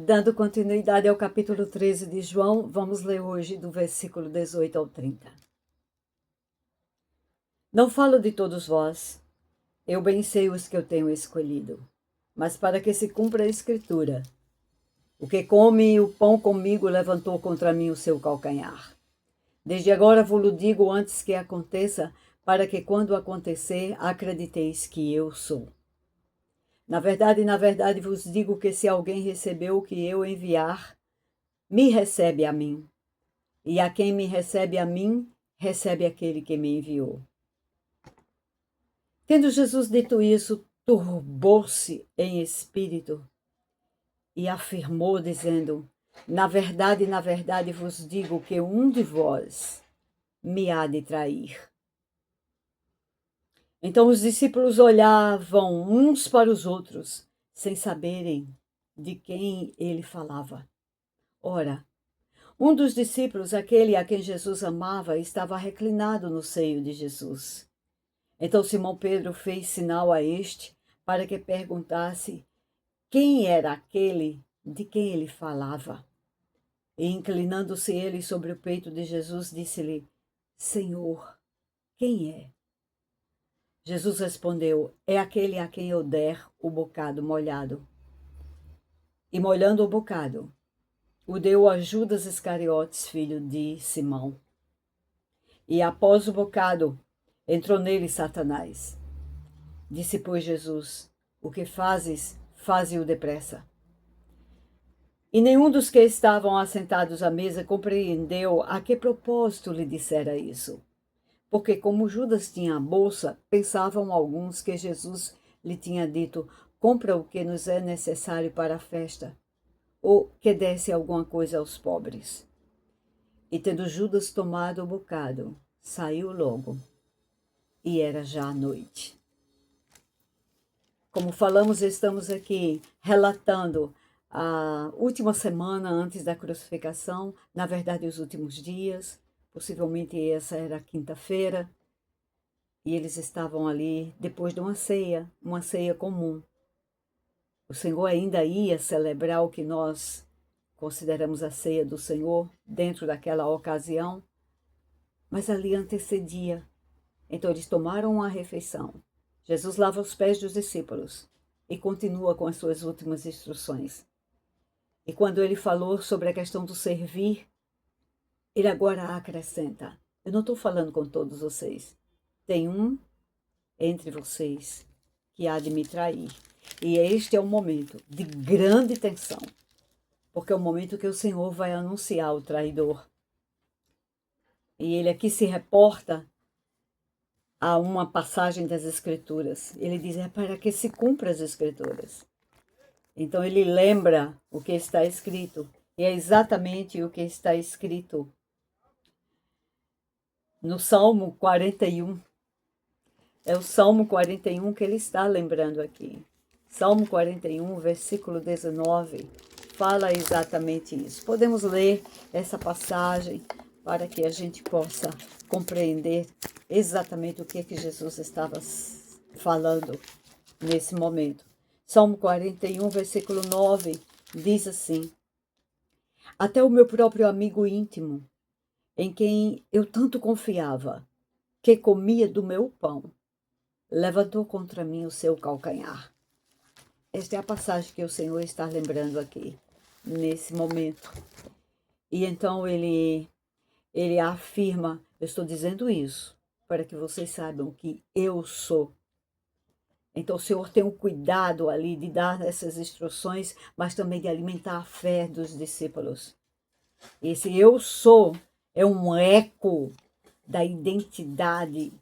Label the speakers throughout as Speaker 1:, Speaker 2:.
Speaker 1: Dando continuidade ao capítulo 13 de João, vamos ler hoje do versículo 18 ao 30. Não falo de todos vós, eu bem sei os que eu tenho escolhido, mas para que se cumpra a Escritura, o que come o pão comigo levantou contra mim o seu calcanhar. Desde agora vos digo antes que aconteça, para que quando acontecer, acrediteis que eu sou. Na verdade vos digo que se alguém recebeu o que eu enviar, me recebe a mim. E a quem me recebe a mim, recebe aquele que me enviou. Tendo Jesus dito isso, turbou-se em espírito e afirmou, dizendo: na verdade vos digo que um de vós me há de trair. Então os discípulos olhavam uns para os outros, sem saberem de quem ele falava. Ora, um dos discípulos, aquele a quem Jesus amava, estava reclinado no seio de Jesus. Então Simão Pedro fez sinal a este para que perguntasse quem era aquele de quem ele falava. E inclinando-se ele sobre o peito de Jesus, disse-lhe: Senhor, quem é? Jesus respondeu: é aquele a quem eu der o bocado molhado. E molhando o bocado, o deu a Judas Iscariotes, filho de Simão. E após o bocado, entrou nele Satanás. Disse, pois, Jesus: o que fazes, faze-o depressa. E nenhum dos que estavam assentados à mesa compreendeu a que propósito lhe dissera isso. Porque, como Judas tinha a bolsa, pensavam alguns que Jesus lhe tinha dito: compra o que nos é necessário para a festa, ou que desse alguma coisa aos pobres. E tendo Judas tomado o bocado, saiu logo, e era já noite. Como falamos, estamos aqui relatando a última semana antes da crucificação, na verdade os últimos dias, possivelmente essa era a quinta-feira, e eles estavam ali depois de uma ceia comum. O Senhor ainda ia celebrar o que nós consideramos a ceia do Senhor dentro daquela ocasião, mas ali antecedia. Então eles tomaram uma refeição. Jesus lava os pés dos discípulos e continua com as suas últimas instruções. E quando ele falou sobre a questão do servir, ele agora acrescenta: eu não estou falando com todos vocês. Tem um entre vocês que há de me trair. E este é um momento de grande tensão, porque é o momento que o Senhor vai anunciar o traidor. E ele aqui se reporta a uma passagem das Escrituras. Ele diz: é para que se cumpra as Escrituras. Então ele lembra o que está escrito, e é exatamente o que está escrito no Salmo 41. É o Salmo 41 que ele está lembrando aqui. Salmo 41, versículo 19, fala exatamente isso. Podemos ler essa passagem para que a gente possa compreender exatamente o que Jesus estava falando nesse momento. Salmo 41, versículo 9, diz assim: até o meu próprio amigo íntimo, em quem eu tanto confiava, que comia do meu pão, levantou contra mim o seu calcanhar. Esta é a passagem que o Senhor está lembrando aqui, nesse momento. E então ele afirma: eu estou dizendo isso para que vocês saibam que eu sou. Então o Senhor tem um cuidado ali de dar essas instruções, mas também de alimentar a fé dos discípulos. Esse eu sou é um eco da identidade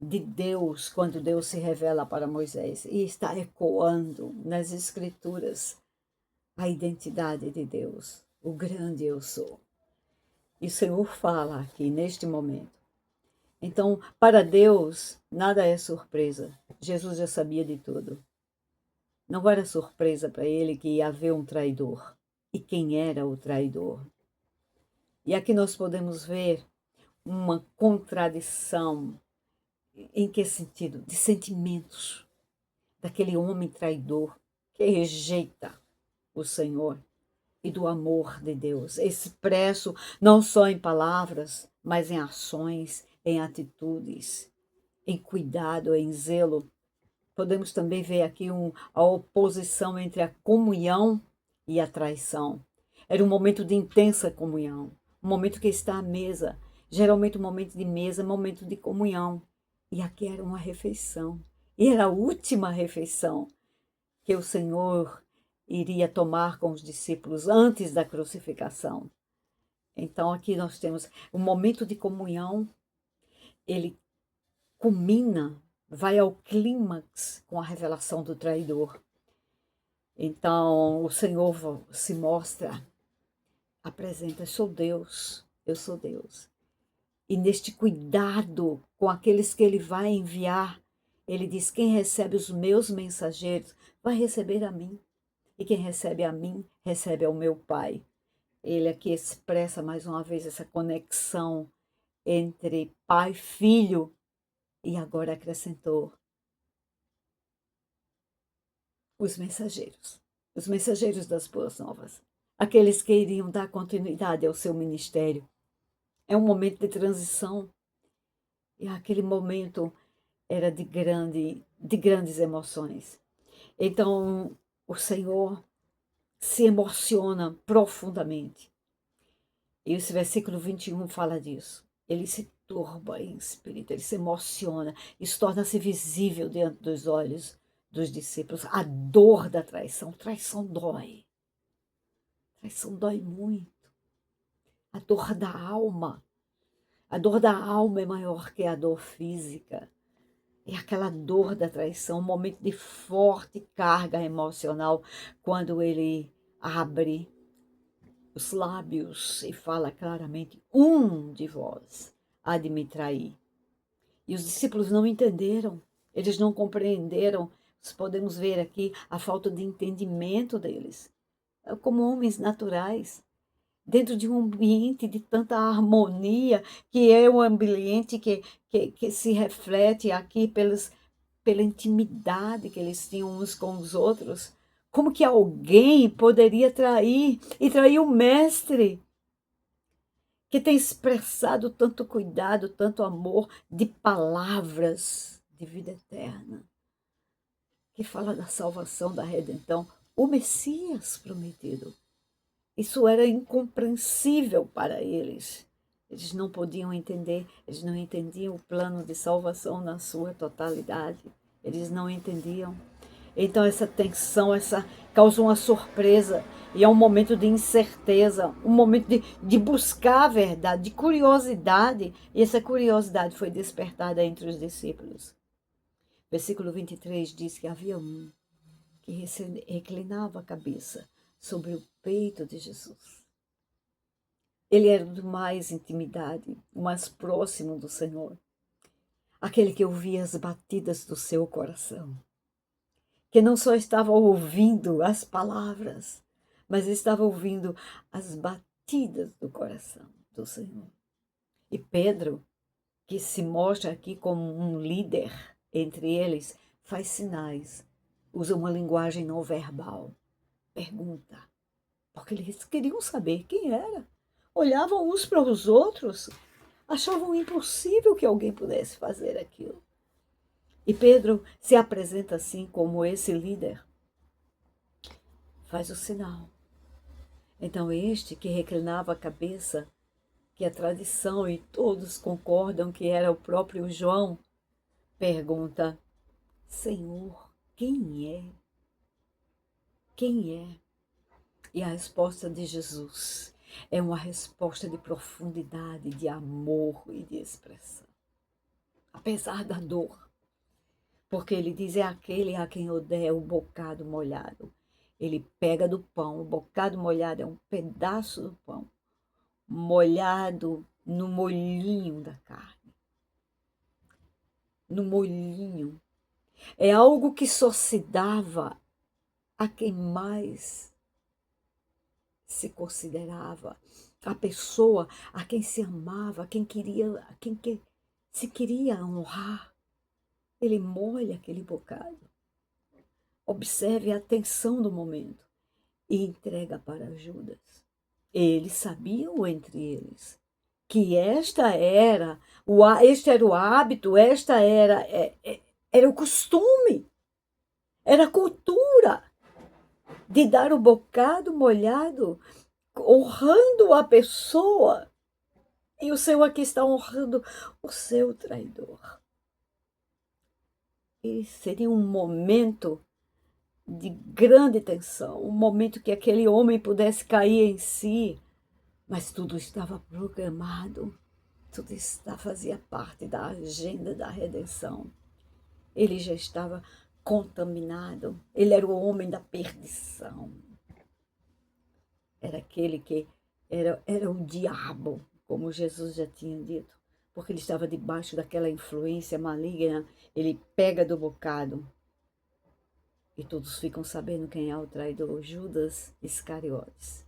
Speaker 1: de Deus, quando Deus se revela para Moisés, e está ecoando nas Escrituras a identidade de Deus, o grande eu sou. E o Senhor fala aqui neste momento. Então, para Deus, nada é surpresa. Jesus já sabia de tudo. Não era surpresa para ele que ia haver um traidor. E quem era o traidor? E aqui nós podemos ver uma contradição. Em que sentido? De sentimentos daquele homem traidor que rejeita o Senhor. e do amor de Deus, expresso não só em palavras, mas em ações, em atitudes, em cuidado, em zelo. Podemos também ver aqui a oposição entre a comunhão e a traição. Era um momento de intensa comunhão, um momento que está à mesa. Geralmente um momento de mesa, um momento de comunhão. E aqui era uma refeição. E era a última refeição que o Senhor iria tomar com os discípulos antes da crucificação. Então aqui nós temos um momento de comunhão, ele culmina, vai ao clímax com a revelação do traidor. Então o Senhor se mostra, apresenta, eu sou Deus. E neste cuidado com aqueles que ele vai enviar, ele diz: quem recebe os meus mensageiros vai receber a mim. E quem recebe a mim, recebe ao meu Pai. Ele aqui expressa mais uma vez essa conexão entre pai e filho. E agora acrescentou os mensageiros das boas novas, aqueles que iriam dar continuidade ao seu ministério. É um momento de transição. E aquele momento era de grandes emoções. Então, o Senhor se emociona profundamente. E esse versículo 21 fala disso. Ele se turba em espírito, ele se emociona. Isso torna-se visível diante dos olhos dos discípulos. A dor da traição. Traição dói. Traição dói muito. A dor da alma. A dor da alma é maior que a dor física. É aquela dor da traição, um momento de forte carga emocional, quando ele abre os lábios e fala claramente: um de vós há de me trair. E os discípulos não entenderam, eles não compreenderam. Nós podemos ver aqui a falta de entendimento deles, como homens naturais, dentro de um ambiente de tanta harmonia, que é um ambiente que se reflete aqui pela intimidade que eles tinham uns com os outros. Como que alguém poderia trair e trair o mestre, que tem expressado tanto cuidado, tanto amor, de palavras de vida eterna, que fala da salvação, da redenção, o Messias prometido. Isso era incompreensível para eles. Eles não podiam entender, eles não entendiam o plano de salvação na sua totalidade. Eles não entendiam. Então essa tensão, causa uma surpresa. E é um momento de incerteza, um momento de buscar a verdade, de curiosidade. E essa curiosidade foi despertada entre os discípulos. Versículo 23 diz que havia um que reclinava a cabeça sobre o peito de Jesus. Ele era o de mais intimidade, o mais próximo do Senhor. Aquele que ouvia as batidas do seu coração. Que não só estava ouvindo as palavras, mas estava ouvindo as batidas do coração do Senhor. E Pedro, que se mostra aqui como um líder entre eles, faz sinais, usa uma linguagem não verbal. Pergunta, porque eles queriam saber quem era. Olhavam uns para os outros, achavam impossível que alguém pudesse fazer aquilo. E Pedro se apresenta assim como esse líder. Faz o sinal. Então este que reclinava a cabeça, que a tradição e todos concordam que era o próprio João, pergunta: Senhor, quem é? Quem é? E a resposta de Jesus é uma resposta de profundidade, de amor e de expressão. Apesar da dor. Porque ele diz: é aquele a quem eu der o bocado molhado. Ele pega do pão, o bocado molhado é um pedaço do pão, molhado no molhinho da carne. No molhinho. É algo que só se dava a quem mais se considerava, a pessoa a quem se amava, a quem se queria honrar. Ele molha aquele bocado. Observe a tensão do momento. e entrega para Judas. Eles sabiam entre eles que este era o hábito, era o costume, era a cultura de dar o bocado molhado, honrando a pessoa. E o Senhor aqui está honrando o seu traidor. E seria um momento de grande tensão, um momento que aquele homem pudesse cair em si, mas tudo estava programado, tudo fazia parte da agenda da redenção. Ele já estava contaminado, ele era o homem da perdição. Era aquele que era o diabo, como Jesus já tinha dito, porque ele estava debaixo daquela influência maligna. Ele pega do bocado e todos ficam sabendo quem é o traidor, Judas Iscariotes,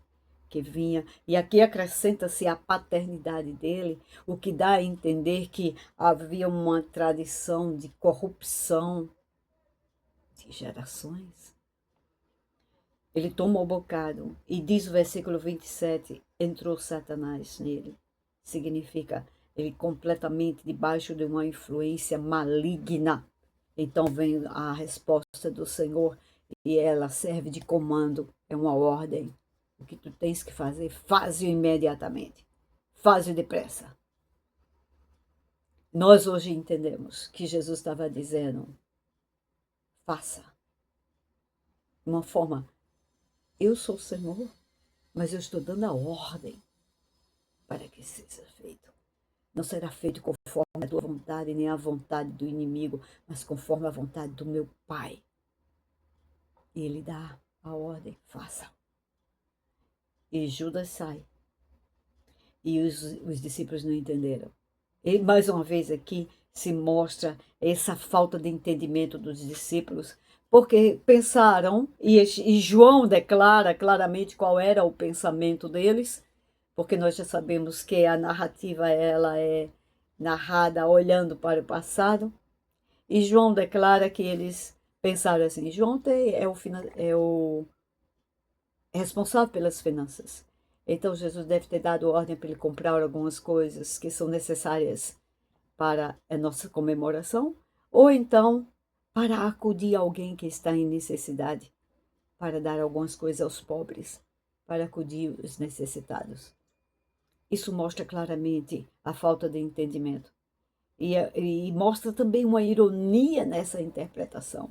Speaker 1: que vinha, e aqui acrescenta-se a paternidade dele, o que dá a entender que havia uma tradição de corrupção de gerações. Ele toma o bocado e diz o versículo 27, entrou Satanás nele. Significa ele completamente debaixo de uma influência maligna. Então vem a resposta do Senhor e ela serve de comando, é uma ordem. O que tu tens que fazer, faz-o imediatamente. Faz-o depressa. Nós hoje entendemos que Jesus estava dizendo, faça. De uma forma, eu sou o Senhor, mas eu estou dando a ordem para que seja feito. Não será feito conforme a tua vontade, nem a vontade do inimigo, mas conforme a vontade do meu Pai. E ele dá a ordem, faça. E Judas sai. E os discípulos não entenderam. E mais uma vez aqui se mostra essa falta de entendimento dos discípulos, porque pensaram, e João declara claramente qual era o pensamento deles, porque nós já sabemos que a narrativa ela é narrada olhando para o passado, e João declara que eles pensaram assim, João é o responsável pelas finanças. Então Jesus deve ter dado ordem para ele comprar algumas coisas que são necessárias para a nossa comemoração, ou então para acudir alguém que está em necessidade, para dar algumas coisas aos pobres, para acudir os necessitados. Isso mostra claramente a falta de entendimento. E mostra também uma ironia nessa interpretação,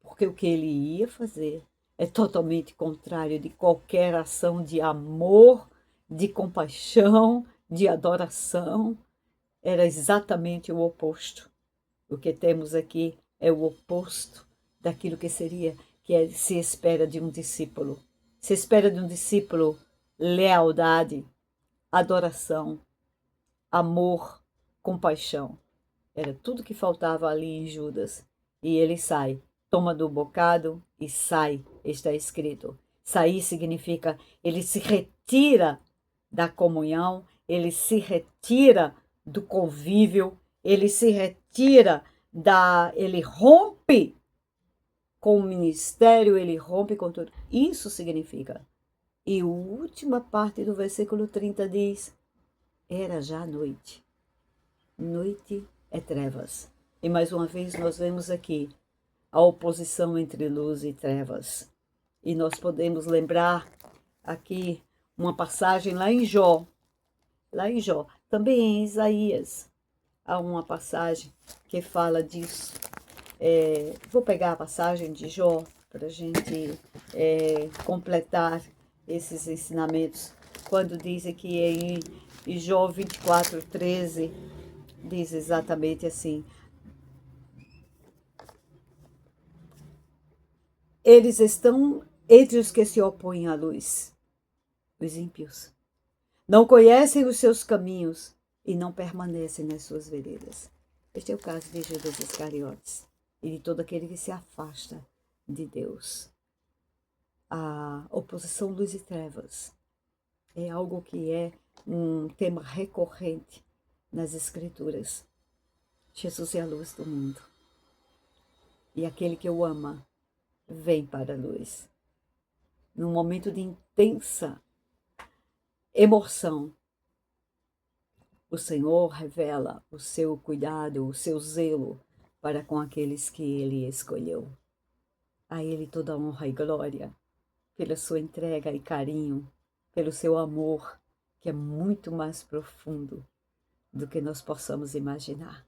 Speaker 1: porque o que ele ia fazer é totalmente contrário de qualquer ação de amor, de compaixão, de adoração. Era exatamente o oposto. O que temos aqui é o oposto daquilo que se espera de um discípulo. Se espera de um discípulo lealdade, adoração, amor, compaixão. Era tudo que faltava ali em Judas. E ele sai, toma do bocado e sai, está escrito. Sair significa ele se retira da comunhão, ele se retira do convívio, ele se retira ele rompe com o ministério, ele rompe com tudo. Isso significa. E a última parte do versículo 30 diz, era já noite. Noite é trevas. E mais uma vez nós vemos aqui a oposição entre luz e trevas. E nós podemos lembrar aqui uma passagem lá em Jó, também em Isaías, há uma passagem que fala disso. Vou pegar a passagem de Jó para a gente completar esses ensinamentos, quando diz aqui em Jó 24:13, diz exatamente assim, eles estão entre os que se opõem à luz, os ímpios. Não conhecem os seus caminhos e não permanecem nas suas veredas. Este é o caso de Judas Iscariotes e de todo aquele que se afasta de Deus. A oposição luz e trevas é algo que é um tema recorrente nas Escrituras. Jesus é a luz do mundo. E aquele que o ama vem para a luz. num momento de intensa emoção, o Senhor revela o seu cuidado, o seu zelo para com aqueles que Ele escolheu. A Ele toda honra e glória, pela sua entrega e carinho, pelo seu amor, que é muito mais profundo do que nós possamos imaginar.